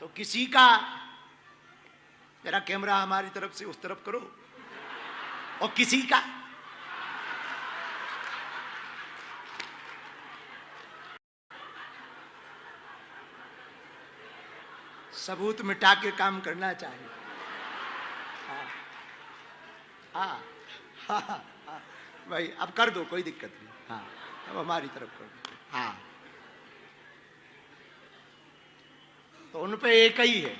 तो किसी का, जरा कैमरा हमारी तरफ से उस तरफ करो, और किसी का सबूत मिटा के काम करना चाहिए। हाँ हाँ हाँ भाई अब कर दो, कोई दिक्कत नहीं। हाँ अब हमारी तरफ कर दो। हाँ तो उन पे एक ही है।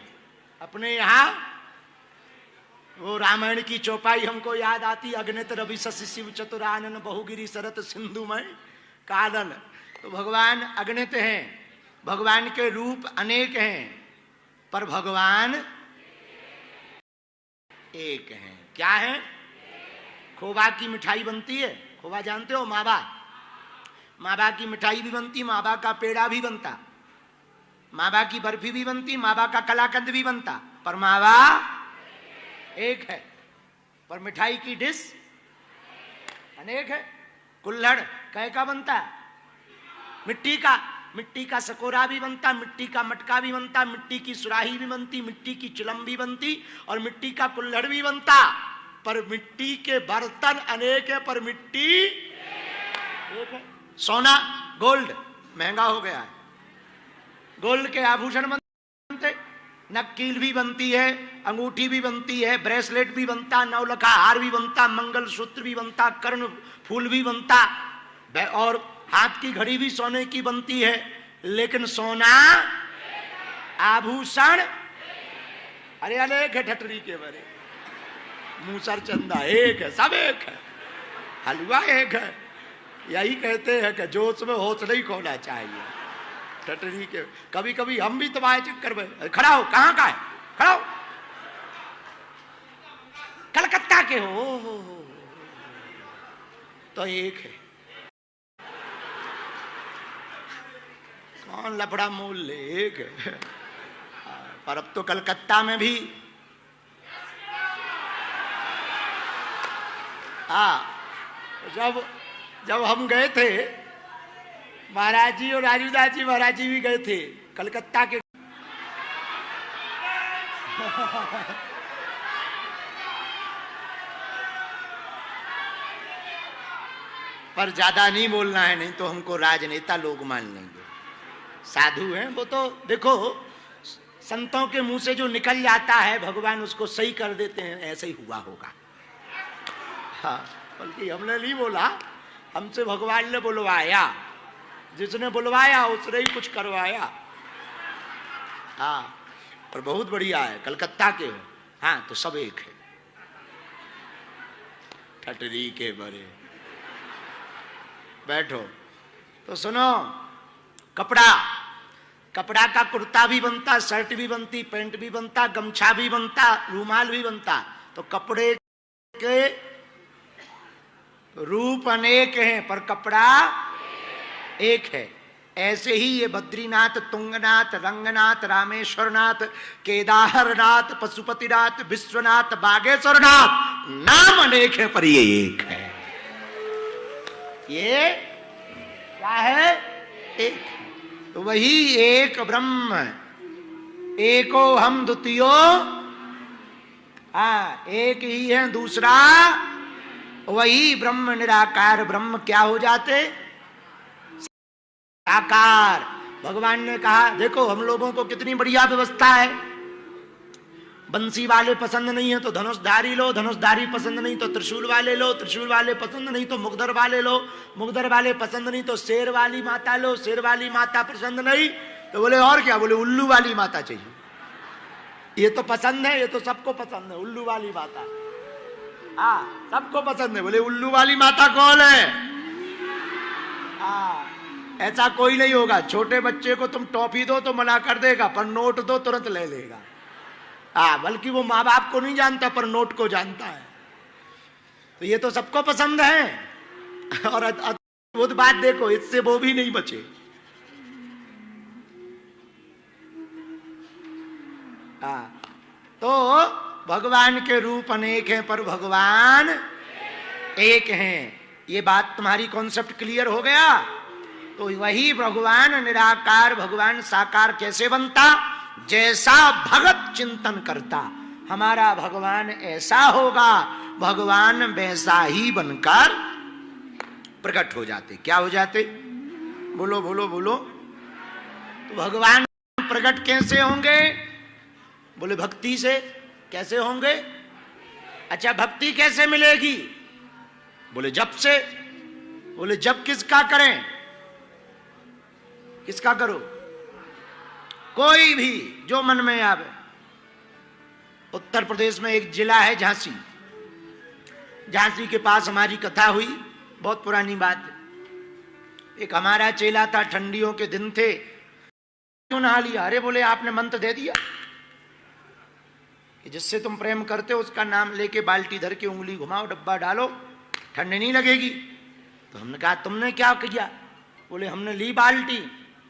अपने यहाँ वो रामायण की चौपाई हमको याद आती, अग्नित रवि शशि शिव चतुरानन बहुगिरी शरत सिंधुमय कानन। तो भगवान अग्नित हैं, भगवान के रूप अनेक हैं, पर भगवान एक हैं। क्या है? खोवा की मिठाई बनती है, खोवा जानते हो? मावा, मावा की मिठाई भी बनती, मावा का पेड़ा भी बनता, मावा की बर्फी भी बनती, मावा का कलाकंद भी बनता, पर मावा एक है। पर मिठाई की डिश अनेक है। कुल्हड़ कै का बनता? मिट्टी का, मिट्टी का सकोरा भी बनता, मिट्टी का मटका भी बनता, मिट्टी की सुराही भी बनती, मिट्टी की चिलम भी बनती, और मिट्टी का कुल्हड़ भी बनता। पर मिट्टी के बर्तन अनेक है, पर मिट्टी एक है। सोना गोल्ड महंगा हो गया है, गोल्ड के आभूषण बनते, नक्कील भी बनती है, अंगूठी भी बनती है, ब्रेसलेट भी बनता, नौलखा हार भी बनता, मंगलसूत्र भी बनता, कर्ण फूल भी बनता, और हाथ की घड़ी भी सोने की बनती है। लेकिन सोना आभूषण अरे अनेक है। ठटरी के बरे मूसर चंदा एक है, सब एक है, हलवा एक है। यही कहते हैं कि जोश में होश नहीं खोना चाहिए। ठटरी के कभी कभी हम भी तुम्हारे चक्कर में, खड़ा हो, कहाँ का है, खड़ा हो, कलकत्ता के हो तो एक है। कौन लफड़ा मोल ले, एक है। पर अब तो कलकत्ता में भी जब हम गए थे, महाराज जी और राजूदास जी महाराज जी भी गए थे कलकत्ता के। पर ज्यादा नहीं बोलना है, नहीं तो हमको राजनेता लोग मान लेंगे। साधु हैं वो तो देखो, संतों के मुंह से जो निकल जाता है भगवान उसको सही कर देते हैं, ऐसे ही हुआ होगा। हाँ, बल्कि हमने नहीं बोला, हमसे भगवान ने बुलवाया, जिसने बुलवाया उसने ही कुछ करवाया। हाँ, पर बहुत बढ़िया है, कलकत्ता के हो। हाँ तो सब एक है। ठटरी के बरे बैठो तो सुनो, कपड़ा, कपड़ा का कुर्ता भी बनता, शर्ट भी बनती, पैंट भी बनता, गमछा भी बनता, रूमाल भी बनता। तो कपड़े के रूप अनेक हैं, पर कपड़ा एक है। ऐसे ही ये बद्रीनाथ, तुंगनाथ, रंगनाथ, रामेश्वरनाथ, केदारनाथ, पशुपतिनाथ, विश्वनाथ, बागेश्वरनाथ, नाम अनेक है पर ये एक है। ये क्या है? एक। तो वही एक ब्रह्म, एको हम द्वितीयो, एक ही है, दूसरा वही ब्रह्म निराकार ब्रह्म क्या हो जाते? साकार। भगवान ने कहा देखो हम लोगों को कितनी बढ़िया व्यवस्था है, बंसी वाले पसंद नहीं है तो धनुषधारी लो, धनुषधारी पसंद नहीं तो त्रिशूल वाले लो, त्रिशूल वाले पसंद नहीं तो मुगदर वाले लो, मुगदर वाले पसंद नहीं तो शेर वाली माता लो, शेर वाली माता पसंद नहीं तो बोले और क्या, बोले उल्लू वाली माता चाहिए। ये तो पसंद है, ये तो सबको पसंद है, उल्लू वाली माता। सबको पसंद है। बोले उल्लू वाली माता कौन है? ऐसा कोई नहीं होगा। छोटे बच्चे को तुम टॉफी दो तो मना कर देगा, पर नोट दो तुरंत ले लेगा। बल्कि वो माँ बाप को नहीं जानता पर नोट को जानता है। तो ये तो सबको पसंद है। और अद्भुत बात देखो, इससे वो भी नहीं बचे। तो भगवान के रूप अनेक हैं पर भगवान एक हैं। ये बात तुम्हारी कॉन्सेप्ट क्लियर हो गया? तो वही भगवान निराकार, भगवान साकार कैसे बनता? जैसा भगत चिंतन करता, हमारा भगवान ऐसा होगा, भगवान वैसा ही बनकर प्रकट हो जाते। क्या हो जाते? बोलो बोलो बोलो। तो भगवान प्रकट कैसे होंगे? बोले भक्ति से। कैसे होंगे? अच्छा, भक्ति कैसे मिलेगी? बोले जप से। बोले जप किसका करें? किसका करो? कोई भी जो मन में आवे। उत्तर प्रदेश में एक जिला है झांसी। झांसी के पास हमारी कथा हुई, बहुत पुरानी बात है। एक हमारा चेला था, ठंडियों के दिन थे, क्यों नहा लिया? अरे बोले आपने मंत्र दे दिया कि जिससे तुम प्रेम करते हो उसका नाम लेके बाल्टी धर के उंगली घुमाओ, डब्बा डालो, ठंड नहीं लगेगी। तो हमने कहा तुमने क्या किया? बोले हमने ली बाल्टी,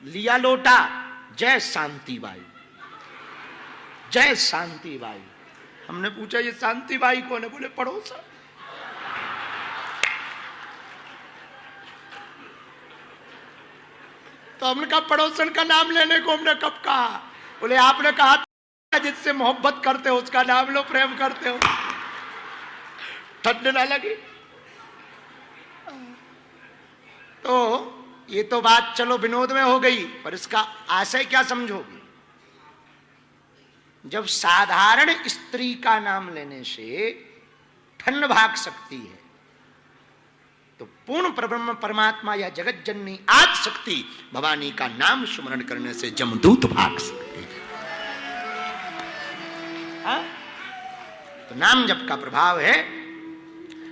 लिया लोटा, जय शांति बाई, जय शांति बाई। हमने पूछा ये शांति बाई कौन है? बोले पड़ोसा। तो हमने कहा पड़ोसन का नाम लेने को हमने कब कहा? बोले आपने कहा था जिससे मोहब्बत करते हो उसका नाम लो, प्रेम करते हो, ठंड ना लगी। तो ये तो बात चलो विनोद में हो गई, पर इसका आशय क्या समझोगे? जब साधारण स्त्री का नाम लेने से ठंड भाग सकती है, तो पूर्ण परब्रह्म परमात्मा या जगत जननी आदि शक्ति भवानी का नाम स्मरण करने से जमदूत भाग सकते हैं। हाँ? तो नाम जप का प्रभाव है।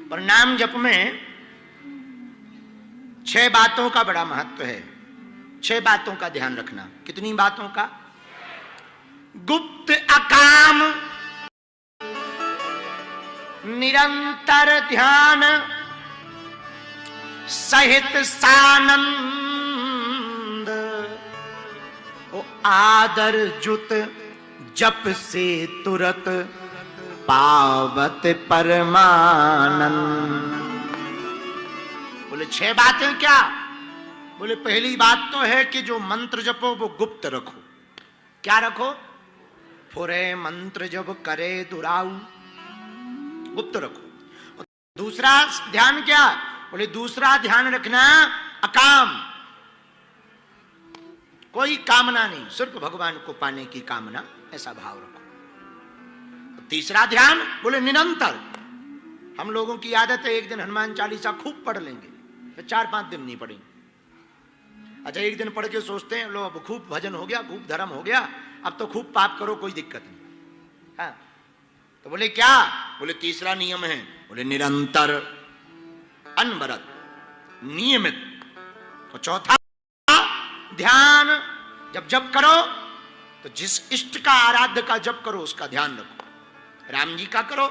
पर नाम जप में 6 बातों का बड़ा महत्व है। 6 बातों का ध्यान रखना। कितनी बातों का? गुप्त अकाम निरंतर ध्यान सहित सानंद, ओ आदर जुत जप से तुरत पावत परमानंद। बोले 6 बातें क्या? बोले पहली बात तो है कि जो मंत्र जपो वो गुप्त रखो। क्या रखो? फुरे मंत्र जब करे दुराऊ, गुप्त रखो। और दूसरा ध्यान क्या? बोले दूसरा ध्यान रखना अकाम, कोई कामना नहीं, सिर्फ भगवान को पाने की कामना, ऐसा भाव रखो। तीसरा ध्यान बोले निरंतर। हम लोगों की आदत है एक दिन हनुमान चालीसा खूब पढ़ लेंगे, फिर 4-5 दिन नहीं पढ़ेंगे। अच्छा, एक दिन पढ़ के सोचते हैं लो अब खूब भजन हो गया, खूब धर्म हो गया, अब तो खूब पाप करो, कोई दिक्कत नहीं। हाँ, तो बोले क्या? बोले तीसरा नियम है, बोले निरंतर, अनवरत, नियमित। और चौथा ध्यान। जब जप करो तो जिस इष्ट का, आराध्य का जप करो उसका ध्यान रखो। राम जी का करो,